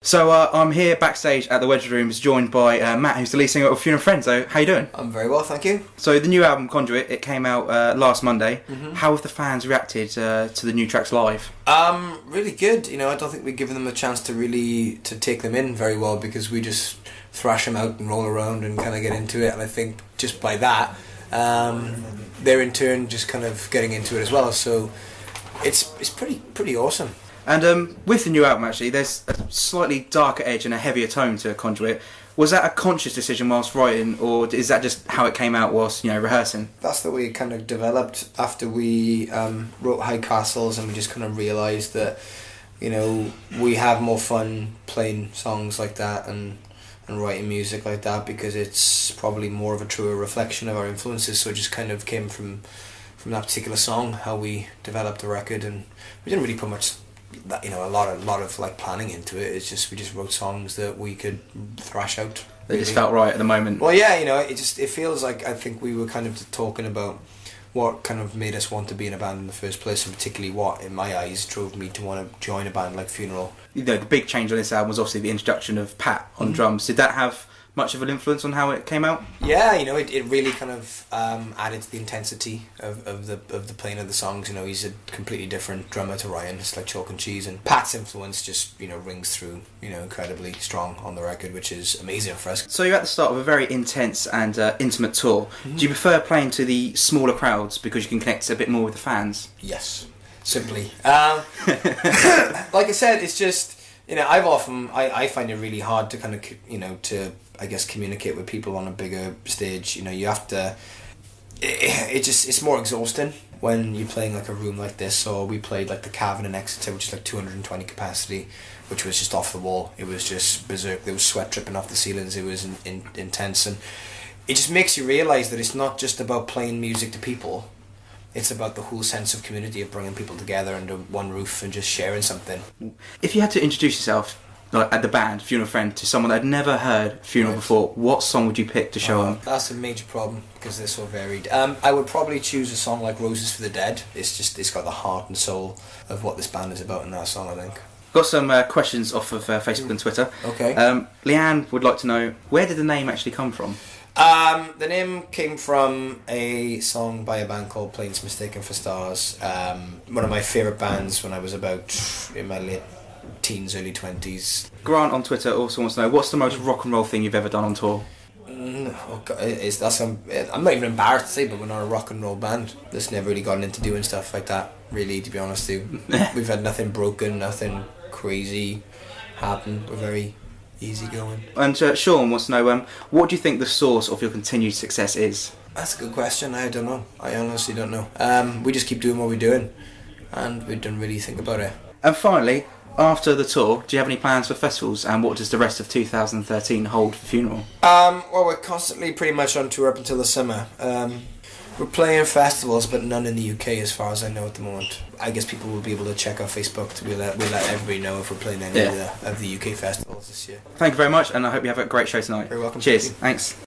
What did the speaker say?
So I'm here backstage at the Wedge Rooms, joined by Matt, who's the lead singer of Funeral Friends. So how you doing? I'm very well, thank you. So the new album Conduit, it came out last Monday. How have the fans reacted to the new tracks live? Really good. You know, I don't think we've given them a chance to take them in very well, because we just thrash them out and roll around and kind of get into it. And I think just by that, they're in turn just kind of getting into it as well. So it's pretty awesome. And with the new album, actually, there's a slightly darker edge and a heavier tone to Conduit. Was that a conscious decision whilst writing, or is that just how it came out whilst, rehearsing? That's the way it kind of developed after we wrote High Castles, and we just kind of realised that, we have more fun playing songs like that and writing music like that, because it's probably more of a truer reflection of our influences. So it just kind of came from that particular song, how we developed the record, and we didn't really put much a lot of like planning into it. It's just we just wrote songs that we could thrash out. They just felt right at the moment. Well, yeah, it feels like, I think we were kind of talking about what kind of made us want to be in a band in the first place, and particularly what, in my eyes, drove me to want to join a band like Funeral. The big change on this album was obviously the introduction of Pat on drums. Did that have much of an influence on how it came out? Yeah, it really kind of added to the intensity of the playing of the songs. He's a completely different drummer to Ryan. It's like chalk and cheese, and Pat's influence just rings through incredibly strong on the record, which is amazing for us. So you're at the start of a very intense and intimate tour. Do you prefer playing to the smaller crowds because you can connect a bit more with the fans? Yes, simply. Like I said, it's just I find it really hard to kind of to, I guess, communicate with people on a bigger stage. You have to. It's more exhausting when you're playing like a room like this. Or we played like the Cavern in Exeter, which is like 220 capacity, which was just off the wall. It was just berserk. There was sweat dripping off the ceilings. It was intense, and it just makes you realise that it's not just about playing music to people. It's about the whole sense of community, of bringing people together under one roof and just sharing something. If you had to introduce yourself at the band Funeral Friend to someone that had never heard Funeral before, what song would you pick to show them? That's a major problem, because they're so varied. I would probably choose a song like Roses for the Dead. It's got the heart and soul of what this band is about in that song, I think. Got some questions off of Facebook and Twitter. Okay. Leanne would like to know, where did the name actually come from? The name came from a song by a band called Planes Mistaken for Stars. One of my favourite bands when I was about in my late teens, early 20s. Grant on Twitter also wants to know, what's the most rock and roll thing you've ever done on tour? I'm not even embarrassed to say, but we're not a rock and roll band. That's never really gotten into doing stuff like that, really, to be honest with you. We've had nothing broken, nothing crazy happen. We're very easy going. And Sean wants to know, what do you think the source of your continued success is? That's a good question. I don't know. I honestly don't know. We just keep doing what we're doing, and we don't really think about it. And finally, after the tour, do you have any plans for festivals, and what does the rest of 2013 hold for Funeral? Well, we're constantly pretty much on tour up until the summer. We're playing festivals, but none in the UK as far as I know at the moment. I guess people will be able to check our Facebook. We'll let everybody know if we're playing any of the UK festivals this year. Thank you very much, and I hope you have a great show tonight. You're welcome. Cheers. Thanks.